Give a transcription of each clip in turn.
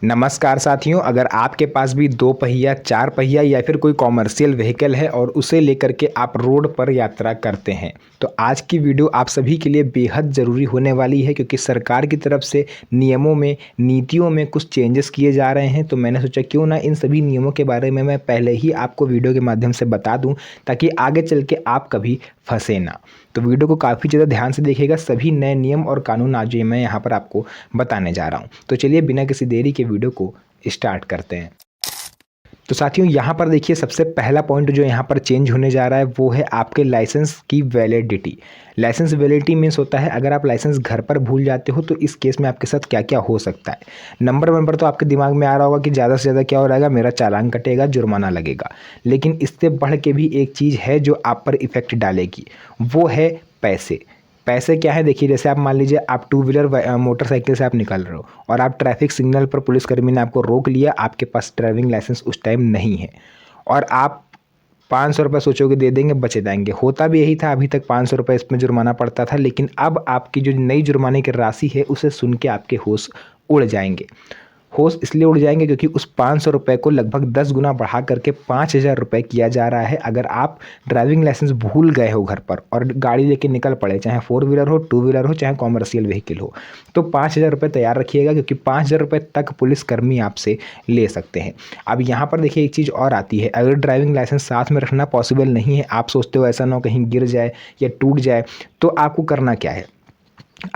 नमस्कार साथियों, अगर आपके पास भी 2 पहिया, 4 पहिया या फिर कोई कॉमर्शियल व्हीकल है और उसे लेकर के आप रोड पर यात्रा करते हैं, तो आज की वीडियो आप सभी के लिए बेहद ज़रूरी होने वाली है क्योंकि सरकार की तरफ से नियमों में, नीतियों में कुछ चेंजेस किए जा रहे हैं। तो मैंने सोचा क्यों ना इन सभी नियमों के बारे में मैं पहले ही आपको वीडियो के माध्यम से बता दूँ, ताकि आगे चल के आप कभी फंसे ना। तो वीडियो को काफ़ी ज़्यादा ध्यान से देखिएगा, सभी नए नियम और कानून आज ये मैं यहाँ पर आपको बताने जा रहा हूँ। तो चलिए बिना किसी देरी के वीडियो को स्टार्ट करते हैं। तो साथियों, यहाँ पर देखिए, सबसे पहला पॉइंट जो यहाँ पर चेंज होने जा रहा है वो है आपके लाइसेंस की वैलिडिटी। लाइसेंस वैलिडिटी मीन्स होता है अगर आप लाइसेंस घर पर भूल जाते हो तो इस केस में आपके साथ क्या क्या हो सकता है। नंबर 1 पर तो आपके दिमाग में आ रहा होगा कि ज़्यादा से ज़्यादा क्या हो रहेगा, मेरा चालान कटेगा, जुर्माना लगेगा। लेकिन इससे बढ़ के भी एक चीज़ है जो आप पर इफ़ेक्ट डालेगी, वो है पैसे। पैसे क्या है, देखिए, जैसे आप मान लीजिए आप टू व्हीलर मोटरसाइकिल से आप निकल रहे हो और आप ट्रैफिक सिग्नल पर पुलिसकर्मी ने आपको रोक लिया, आपके पास ड्राइविंग लाइसेंस उस टाइम नहीं है और आप 500 रुपये सोचोगे दे देंगे, बचे जाएंगे। होता भी यही था, अभी तक 500 रुपये इसमें जुर्माना पड़ता था, लेकिन अब आपकी जो नई जुर्माने की राशि है उसे सुन के आपके होश उड़ जाएंगे। होश इसलिए उड़ जाएंगे क्योंकि उस 500 रुपये को लगभग 10 गुना बढ़ा करके 5000 रुपये किया जा रहा है अगर आप ड्राइविंग लाइसेंस भूल गए हो घर पर और गाड़ी लेके निकल पड़े, चाहे 4 व्हीलर हो, 2 व्हीलर हो, चाहे कॉमर्शियल व्हीकल हो। तो 5000 रुपये तैयार रखिएगा क्योंकि 5000 रुपये तक पुलिसकर्मी आपसे ले सकते हैं। अब यहाँ पर देखिए एक चीज़ और आती है, अगर ड्राइविंग लाइसेंस साथ में रखना पॉसिबल नहीं है, आप सोचते हो ऐसा ना हो कहीं गिर जाए या टूट जाए, तो आपको करना क्या है,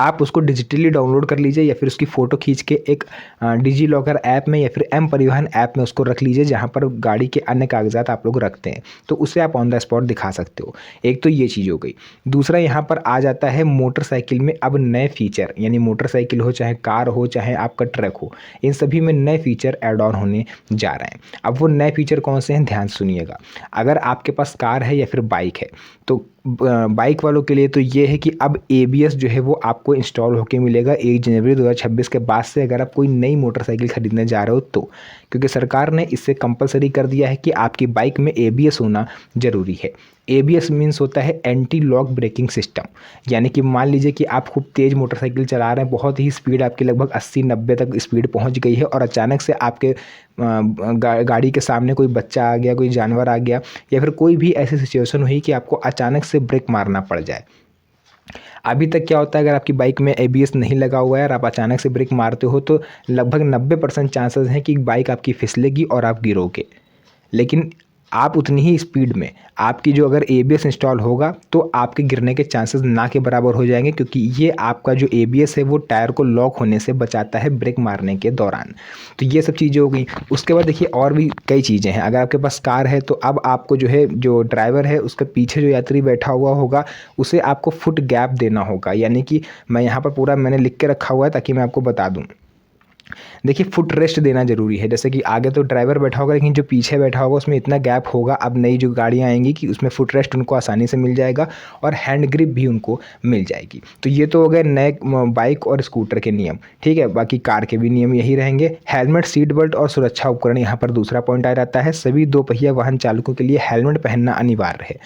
आप उसको डिजिटली डाउनलोड कर लीजिए या फिर उसकी फ़ोटो खींच के एक डिजी लॉकर ऐप में या फिर एम परिवहन ऐप में उसको रख लीजिए, जहाँ पर गाड़ी के अन्य कागजात आप लोग रखते हैं, तो उसे आप ऑन द स्पॉट दिखा सकते हो। एक तो ये चीज़ हो गई। दूसरा यहाँ पर आ जाता है मोटरसाइकिल में अब नए फीचर, यानी मोटरसाइकिल हो, चाहे कार हो, चाहे आपका ट्रक हो, इन सभी में नए फीचर ऐड ऑन होने जा रहे हैं। अब वो नए फीचर कौन से हैं, ध्यान सुनिएगा। अगर आपके पास कार है या फिर बाइक है, तो बाइक वालों के लिए तो ये है कि अब एबीएस जो है वो आपको इंस्टॉल होके मिलेगा 1 जनवरी 2026 के बाद से, अगर आप कोई नई मोटरसाइकिल खरीदने जा रहे हो तो। क्योंकि सरकार ने इससे कंपलसरी कर दिया है कि आपकी बाइक में एबीएस होना ज़रूरी है। एबीएस मीन्स होता है एंटी लॉक ब्रेकिंग सिस्टम, यानी कि मान लीजिए कि आप खूब तेज़ मोटरसाइकिल चला रहे हैं, बहुत ही स्पीड आपकी लगभग 80-90 तक स्पीड पहुंच गई है और अचानक से आपके गाड़ी के सामने कोई बच्चा आ गया, कोई जानवर आ गया, या फिर कोई भी ऐसी सिचुएशन हुई कि आपको अचानक से ब्रेक मारना पड़ जाए। अभी तक क्या होता है, अगर आपकी बाइक में एबीएस नहीं लगा हुआ है और आप अचानक से ब्रेक मारते हो तो लगभग 90% चांसेस हैं कि बाइक आपकी फिसलेगी और आप गिरोगे। लेकिन आप उतनी ही स्पीड में, आपकी जो अगर एबीएस इंस्टॉल होगा तो आपके गिरने के चांसेस ना के बराबर हो जाएंगे, क्योंकि ये आपका जो एबीएस है वो टायर को लॉक होने से बचाता है ब्रेक मारने के दौरान। तो ये सब चीज़ें हो गई। उसके बाद देखिए और भी कई चीज़ें हैं। अगर आपके पास कार है तो अब आपको जो है, जो ड्राइवर है उसके पीछे जो यात्री बैठा हुआ होगा उसे आपको फुट गैप देना होगा, यानी कि मैं यहाँ पर पूरा मैंने लिख के रखा हुआ है ताकि मैं आपको बता दूँ। देखिए, फुट रेस्ट देना ज़रूरी है। जैसे कि आगे तो ड्राइवर बैठा होगा लेकिन जो पीछे बैठा होगा उसमें इतना गैप होगा, अब नई जो गाड़ियाँ आएंगी कि उसमें फुट रेस्ट उनको आसानी से मिल जाएगा और हैंड ग्रिप भी उनको मिल जाएगी। तो ये तो हो गए नए बाइक और स्कूटर के नियम, ठीक है। बाकी कार के भी नियम यही रहेंगे। हेलमेट, सीट बेल्ट और सुरक्षा उपकरण, यहाँ पर दूसरा पॉइंट आ जाता है। सभी 2 पहिया वाहन चालकों के लिए हेलमेट पहनना अनिवार्य है,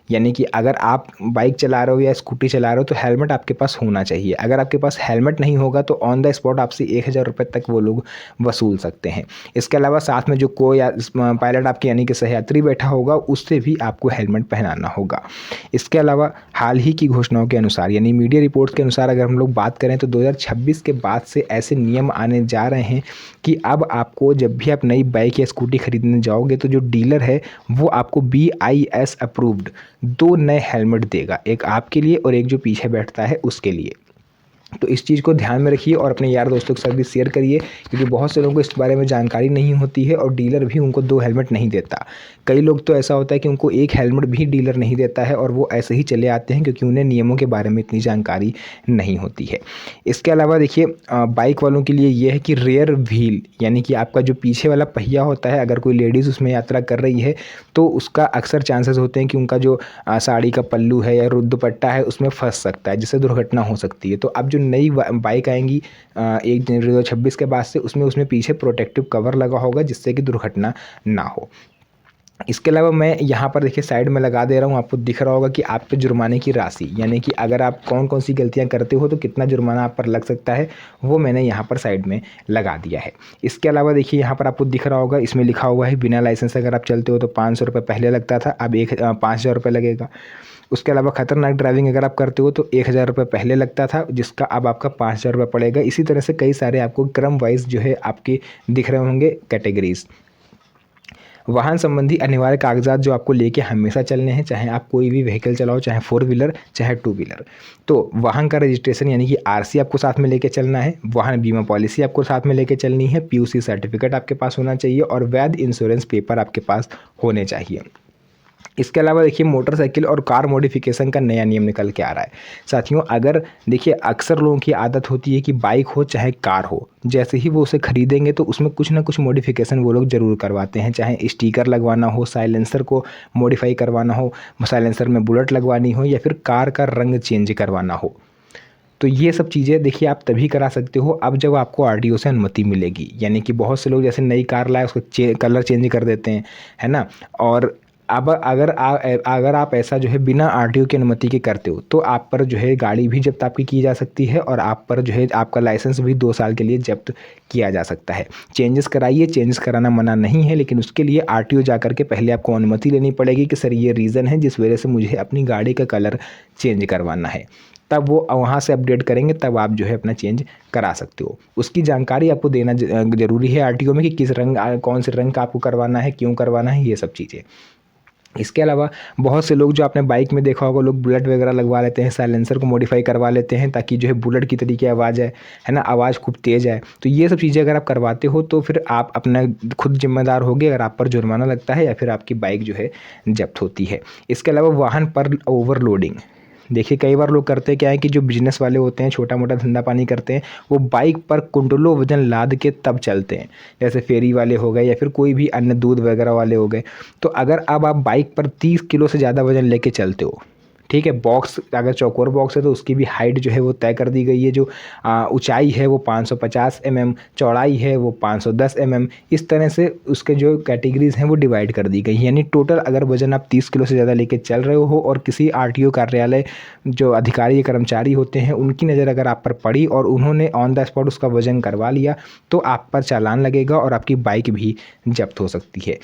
यानी कि अगर आप बाइक चला रहे हो या स्कूटी चला रहे हो तो हेलमेट आपके पास होना चाहिए। अगर आपके पास हेलमेट नहीं होगा तो ऑन द स्पॉट आपसे 1000 रुपये तक वो लोग वसूल सकते हैं। इसके अलावा साथ में जो कोई पायलट आपके यानी कि सहयात्री बैठा होगा उससे भी आपको हेलमेट पहनाना होगा। इसके अलावा हाल ही की घोषणाओं के अनुसार, यानी मीडिया रिपोर्ट्स के अनुसार अगर हम लोग बात करें तो 2026 के बाद से ऐसे नियम आने जा रहे हैं कि अब आपको जब भी आप नई बाइक या स्कूटी खरीदने जाओगे तो जो डीलर है वो आपको BIS अप्रूव्ड 2 नए हेलमेट देगा, एक आपके लिए और एक जो पीछे बैठता है उसके लिए। तो इस चीज़ को ध्यान में रखिए और अपने यार दोस्तों के साथ भी शेयर करिए, क्योंकि बहुत से लोगों को इस बारे में जानकारी नहीं होती है और डीलर भी उनको 2 हेलमेट नहीं देता। कई लोग तो ऐसा होता है कि उनको 1 हेलमेट भी डीलर नहीं देता है और वो ऐसे ही चले आते हैं क्योंकि उन्हें नियमों के बारे में इतनी जानकारी नहीं होती है। इसके अलावा देखिए, बाइक वालों के लिए ये है कि रेयर व्हील, यानी कि आपका जो पीछे वाला पहिया होता है, अगर कोई लेडीज़ उसमें यात्रा कर रही है तो उसका अक्सर चांसेस होते हैं कि उनका जो साड़ी का पल्लू है या दुपट्टा है उसमें फंस सकता है, जिससे दुर्घटना हो सकती है। तो अब जो नई बाइक आएंगी 1 जनवरी 2026 के बाद से, उसमें पीछे प्रोटेक्टिव कवर लगा होगा जिससे कि दुर्घटना ना हो। इसके अलावा मैं यहाँ पर देखिए साइड में लगा दे रहा हूँ, आपको दिख रहा होगा कि आप पे जुर्माने की राशि, यानी कि अगर आप कौन कौन सी गलतियाँ करते हो तो कितना जुर्माना आप पर लग सकता है, वो मैंने यहाँ पर साइड में लगा दिया है। इसके अलावा देखिए यहाँ पर आपको दिख रहा होगा, इसमें लिखा हुआ है बिना लाइसेंस अगर आप चलते हो तो 500 रुपये पहले लगता था, अब 5,000 रुपये लगेगा। उसके अलावा खतरनाक ड्राइविंग अगर आप करते हो तो 1,000 रुपये पहले लगता था, जिसका अब आपका 5,000 रुपये पड़ेगा। इसी तरह से कई सारे आपको क्रम वाइज जो है आपके दिख रहे होंगे कैटेगरीज। वाहन संबंधी अनिवार्य कागजात जो आपको लेके हमेशा चलने हैं, चाहे आप कोई भी व्हीकल चलाओ, चाहे 4 व्हीलर चाहे 2 व्हीलर। तो वाहन का रजिस्ट्रेशन यानी कि आरसी आपको साथ में लेके चलना है, वाहन बीमा पॉलिसी आपको साथ में लेके चलनी है, पीयूसी सर्टिफिकेट आपके पास होना चाहिए और वैध इंश्योरेंस पेपर आपके पास होने चाहिए। इसके अलावा देखिए मोटरसाइकिल और कार मॉडिफिकेशन का नया नियम निकल के आ रहा है साथियों। अगर देखिए अक्सर लोगों की आदत होती है कि बाइक हो चाहे कार हो, जैसे ही वो उसे खरीदेंगे तो उसमें कुछ ना कुछ मॉडिफिकेशन वो लोग ज़रूर करवाते हैं, चाहे स्टिकर लगवाना हो, साइलेंसर को मॉडिफाई करवाना हो, साइलेंसर में बुलेट लगवानी हो या फिर कार का रंग चेंज करवाना हो। तो ये सब चीज़ें देखिए आप तभी करा सकते हो अब जब आपको आरटीओ से अनुमति मिलेगी। यानी कि बहुत से लोग जैसे नई कार लाए उसको कलर चेंज कर देते हैं, है ना। और अब अगर आप ऐसा जो है बिना आरटीओ की अनुमति के करते हो तो आप पर जो है गाड़ी भी जब्त आपकी की जा सकती है और आप पर जो है आपका लाइसेंस भी 2 साल के लिए जब्त किया जा सकता है। चेंजेस कराइए, चेंजेस कराना मना नहीं है, लेकिन उसके लिए आरटीओ जा करके पहले आपको अनुमति लेनी पड़ेगी कि सर ये रीज़न है जिस वजह से मुझे अपनी गाड़ी का कलर चेंज करवाना है। तब वो वहाँ से अपडेट करेंगे, तब आप जो है अपना चेंज करा सकते हो। उसकी जानकारी आपको देना ज़रूरी है आरटीओ में कि किस रंग कौन से रंग का आपको करवाना है, क्यों करवाना है, ये सब चीज़ें। इसके अलावा बहुत से लोग जो आपने बाइक में देखा होगा, लोग बुलेट वगैरह लगवा लेते हैं, साइलेंसर को मॉडिफाई करवा लेते हैं ताकि जो है बुलेट की तरीके आवाज़ है ना, आवाज़ खूब तेज़ है। तो ये सब चीज़ें अगर आप करवाते हो तो फिर आप अपना खुद जिम्मेदार होगे अगर आप पर जुर्माना लगता है या फिर आपकी बाइक जो है जब्त होती है। इसके अलावा वाहन पर ओवरलोडिंग, देखिए कई बार लोग करते क्या है कि जो बिजनेस वाले होते हैं, छोटा मोटा धंधा पानी करते हैं, वो बाइक पर कुंटलों वजन लाद के तब चलते हैं। जैसे फेरी वाले हो गए या फिर कोई भी अन्य दूध वगैरह वाले हो गए। तो अगर अब आप बाइक पर 30 किलो से ज़्यादा वजन लेके चलते हो, ठीक है, बॉक्स अगर चौकोर बॉक्स है तो उसकी भी हाइट जो है वो तय कर दी गई है। जो ऊंचाई है वो 550 mm, चौड़ाई है वो 510 mm। इस तरह से उसके जो कैटेगरीज हैं वो डिवाइड कर दी गई है। यानी टोटल अगर वजन आप 30 किलो से ज़्यादा लेके चल रहे हो और किसी आरटीओ कार्यालय जो अधिकारी या कर्मचारी होते हैं उनकी नज़र अगर आप पर पड़ी और उन्होंने ऑन द स्पॉट उसका वजन करवा लिया तो आप पर चालान लगेगा और आपकी बाइक भी जब्त हो सकती है।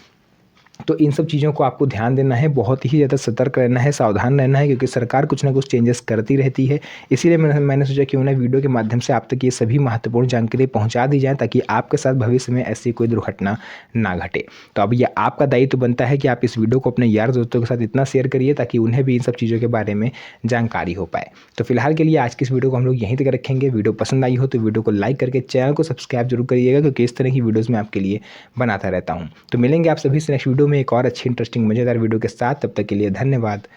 तो इन सब चीज़ों को आपको ध्यान देना है, बहुत ही ज़्यादा सतर्क रहना है, सावधान रहना है, क्योंकि सरकार कुछ ना कुछ चेंजेस करती रहती है। इसीलिए मैंने सोचा क्यों ना वीडियो के माध्यम से आप तक ये सभी महत्वपूर्ण जानकारी पहुंचा दी जाए ताकि आपके साथ भविष्य में ऐसी कोई दुर्घटना ना घटे। तो अब ये आपका दायित्व बनता है कि आप इस वीडियो को अपने यार दोस्तों के साथ इतना शेयर करिए ताकि उन्हें भी इन सब चीज़ों के बारे में जानकारी हो पाए। तो फिलहाल के लिए आज की इस वीडियो को हम लोग यहीं तक रखेंगे। वीडियो पसंद आई हो तो वीडियो को लाइक करके चैनल को सब्सक्राइब जरूर करिएगा, क्योंकि इस तरह की वीडियोज़ मैं आपके लिए बनाता रहता हूँ। तो मिलेंगे आप सभी से नेक्स्ट वीडियो में एक और अच्छी इंटरेस्टिंग मज़ेदार वीडियो के साथ। तब तक के लिए धन्यवाद।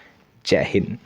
जय हिंद।